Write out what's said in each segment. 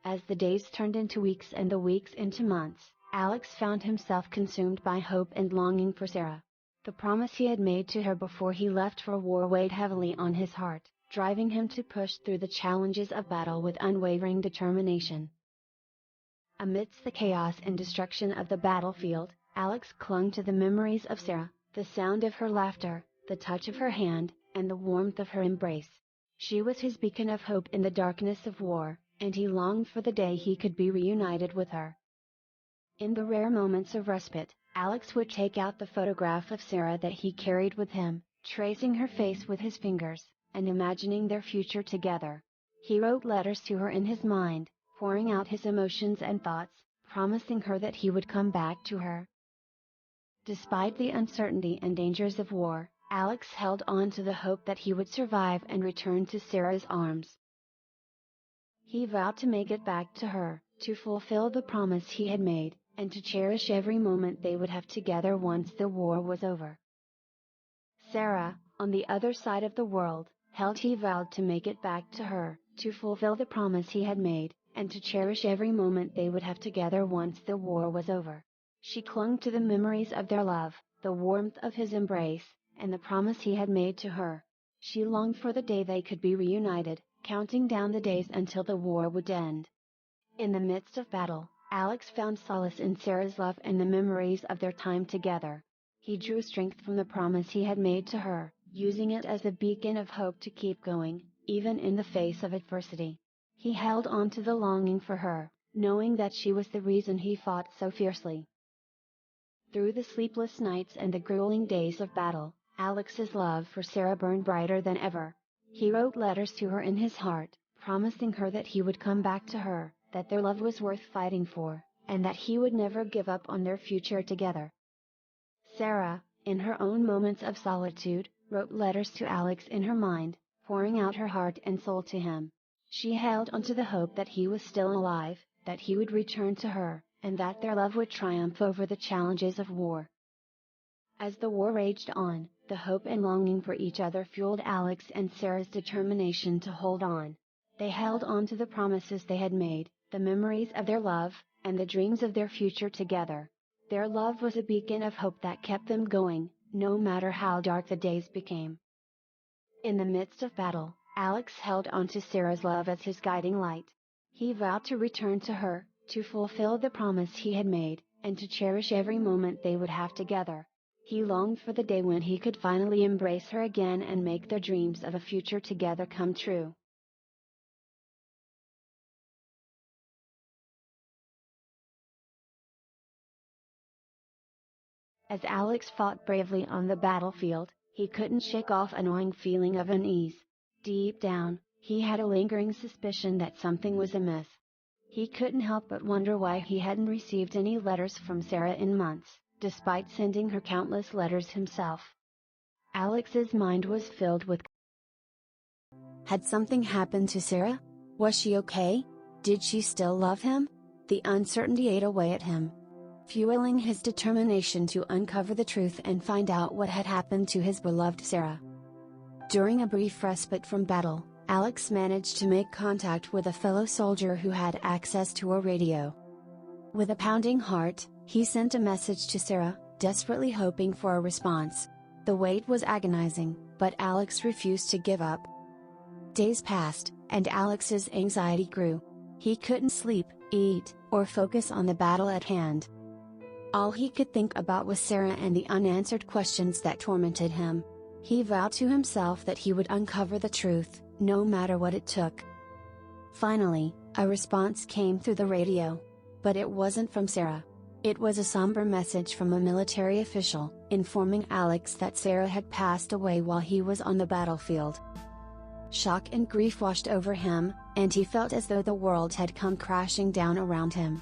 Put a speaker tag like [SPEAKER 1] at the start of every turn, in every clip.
[SPEAKER 1] As the days turned into weeks and the weeks into months, Alex found himself consumed by hope and longing for Sarah. The promise he had made to her before he left for war weighed heavily on his heart, driving him to push through the challenges of battle with unwavering determination. Amidst the chaos and destruction of the battlefield, Alex clung to the memories of Sarah, the sound of her laughter, the touch of her hand, and the warmth of her embrace. She was his beacon of hope in the darkness of war, and he longed for the day he could be reunited with her. In the rare moments of respite, Alex would take out the photograph of Sarah that he carried with him, tracing her face with his fingers, and imagining their future together. He wrote letters to her in his mind, pouring out his emotions and thoughts, promising her that he would come back to her. Despite the uncertainty and dangers of war, Alex held on to the hope that he would survive and return to Sarah's arms. He vowed to make it back to her, to fulfill the promise he had made, and to cherish every moment they would have together once the war was over. Sarah, on the other side of the world, he vowed to make it back to her, to fulfill the promise he had made, and to cherish every moment they would have together once the war was over. She clung to the memories of their love, the warmth of his embrace, and the promise he had made to her. She longed for the day they could be reunited, counting down the days until the war would end. In the midst of battle, Alex found solace in Sarah's love and the memories of their time together. He drew strength from the promise he had made to her, using it as a beacon of hope to keep going, even in the face of adversity. He held on to the longing for her, knowing that she was the reason he fought so fiercely. Through the sleepless nights and the grueling days of battle, Alex's love for Sarah burned brighter than ever. He wrote letters to her in his heart, promising her that he would come back to her, that their love was worth fighting for, and that he would never give up on their future together. Sarah, in her own moments of solitude, wrote letters to Alex in her mind, pouring out her heart and soul to him. She held onto the hope that he was still alive, that he would return to her, and that their love would triumph over the challenges of war. As the war raged on, the hope and longing for each other fueled Alex and Sarah's determination to hold on. They held on to the promises they had made, the memories of their love, and the dreams of their future together. Their love was a beacon of hope that kept them going, no matter how dark the days became. In the midst of battle, Alex held on to Sarah's love as his guiding light. He vowed to return to her, to fulfill the promise he had made, and to cherish every moment they would have together. He longed for the day when he could finally embrace her again and make their dreams of a future together come true. As Alex fought bravely on the battlefield, he couldn't shake off a gnawing feeling of unease. Deep down, he had a lingering suspicion that something was amiss. He couldn't help but wonder why he hadn't received any letters from Sarah in months, despite sending her countless letters himself. Alex's mind was filled with. Had something happened to Sarah? Was she okay? Did she still love him? The uncertainty ate away at him, fueling his determination to uncover the truth and find out what had happened to his beloved Sarah. During a brief respite from battle, Alex managed to make contact with a fellow soldier who had access to a radio. With a pounding heart, he sent a message to Sarah, desperately hoping for a response. The wait was agonizing, but Alex refused to give up. Days passed, and Alex's anxiety grew. He couldn't sleep, eat, or focus on the battle at hand. All he could think about was Sarah and the unanswered questions that tormented him. He vowed to himself that he would uncover the truth, no matter what it took. Finally, a response came through the radio. But it wasn't from Sarah. It was a somber message from a military official, informing Alex that Sarah had passed away while he was on the battlefield. Shock and grief washed over him, and he felt as though the world had come crashing down around him.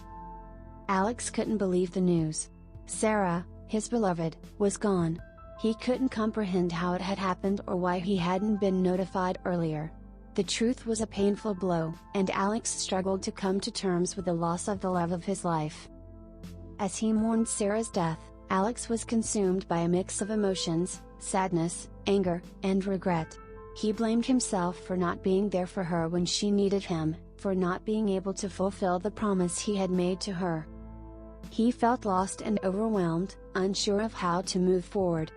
[SPEAKER 1] Alex couldn't believe the news. Sarah, his beloved, was gone. He couldn't comprehend how it had happened or why he hadn't been notified earlier. The truth was a painful blow, and Alex struggled to come to terms with the loss of the love of his life. As he mourned Sarah's death, Alex was consumed by a mix of emotions, sadness, anger, and regret. He blamed himself for not being there for her when she needed him, for not being able to fulfill the promise he had made to her. He felt lost and overwhelmed, unsure of how to move forward.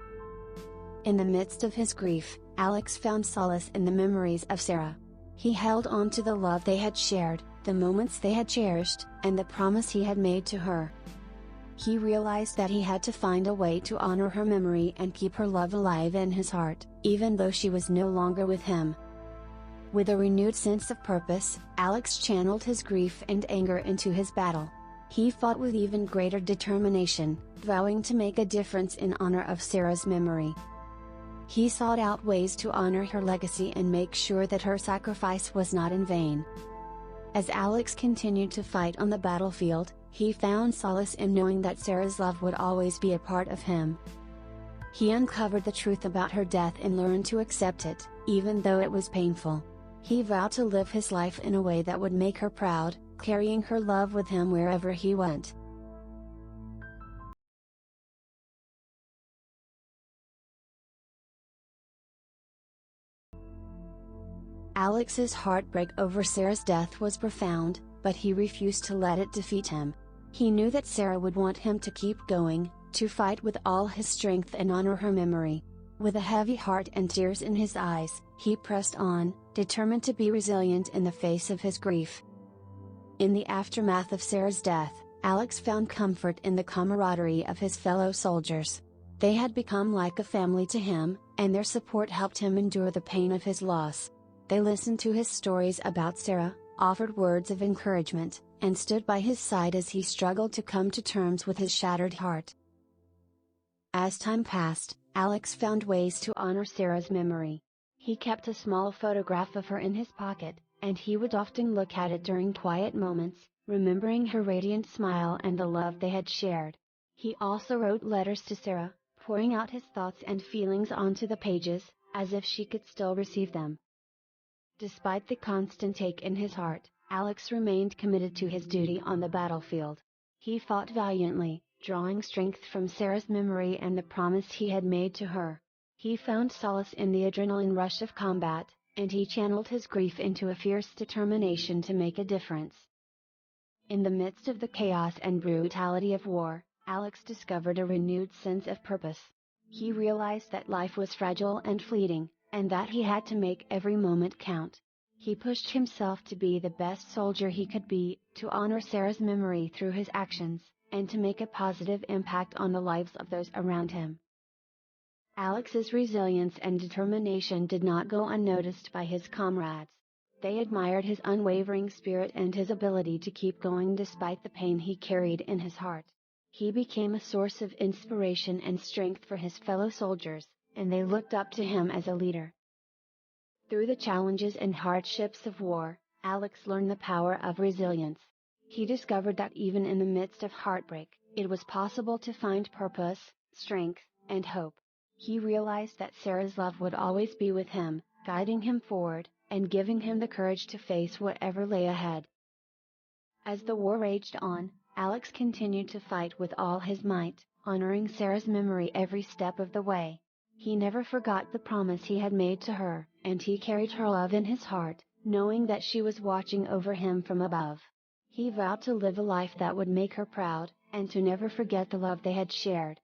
[SPEAKER 1] In the midst of his grief, Alex found solace in the memories of Sarah. He held on to the love they had shared, the moments they had cherished, and the promise he had made to her. He realized that he had to find a way to honor her memory and keep her love alive in his heart, even though she was no longer with him. With a renewed sense of purpose, Alex channeled his grief and anger into his battle. He fought with even greater determination, vowing to make a difference in honor of Sarah's memory. He sought out ways to honor her legacy and make sure that her sacrifice was not in vain. As Alex continued to fight on the battlefield, he found solace in knowing that Sarah's love would always be a part of him. He uncovered the truth about her death and learned to accept it, even though it was painful. He vowed to live his life in a way that would make her proud, carrying her love with him wherever he went. Alex's heartbreak over Sarah's death was profound, but he refused to let it defeat him. He knew that Sarah would want him to keep going, to fight with all his strength and honor her memory. With a heavy heart and tears in his eyes, he pressed on, determined to be resilient in the face of his grief. In the aftermath of Sarah's death, Alex found comfort in the camaraderie of his fellow soldiers. They had become like a family to him, and their support helped him endure the pain of his loss. They listened to his stories about Sarah, offered words of encouragement, and stood by his side as he struggled to come to terms with his shattered heart. As time passed, Alex found ways to honor Sarah's memory. He kept a small photograph of her in his pocket, and he would often look at it during quiet moments, remembering her radiant smile and the love they had shared. He also wrote letters to Sarah, pouring out his thoughts and feelings onto the pages, as if she could still receive them. Despite the constant ache in his heart, Alex remained committed to his duty on the battlefield. He fought valiantly, drawing strength from Sarah's memory and the promise he had made to her. He found solace in the adrenaline rush of combat, and he channeled his grief into a fierce determination to make a difference. In the midst of the chaos and brutality of war, Alex discovered a renewed sense of purpose. He realized that life was fragile and fleeting, and that he had to make every moment count. He pushed himself to be the best soldier he could be, to honor Sarah's memory through his actions, and to make a positive impact on the lives of those around him. Alex's resilience and determination did not go unnoticed by his comrades. They admired his unwavering spirit and his ability to keep going despite the pain he carried in his heart. He became a source of inspiration and strength for his fellow soldiers, and they looked up to him as a leader. Through the challenges and hardships of war, Alex learned the power of resilience. He discovered that even in the midst of heartbreak, it was possible to find purpose, strength, and hope. He realized that Sarah's love would always be with him, guiding him forward, and giving him the courage to face whatever lay ahead. As the war raged on, Alex continued to fight with all his might, honoring Sarah's memory every step of the way. He never forgot the promise he had made to her, and he carried her love in his heart, knowing that she was watching over him from above. He vowed to live a life that would make her proud, and to never forget the love they had shared.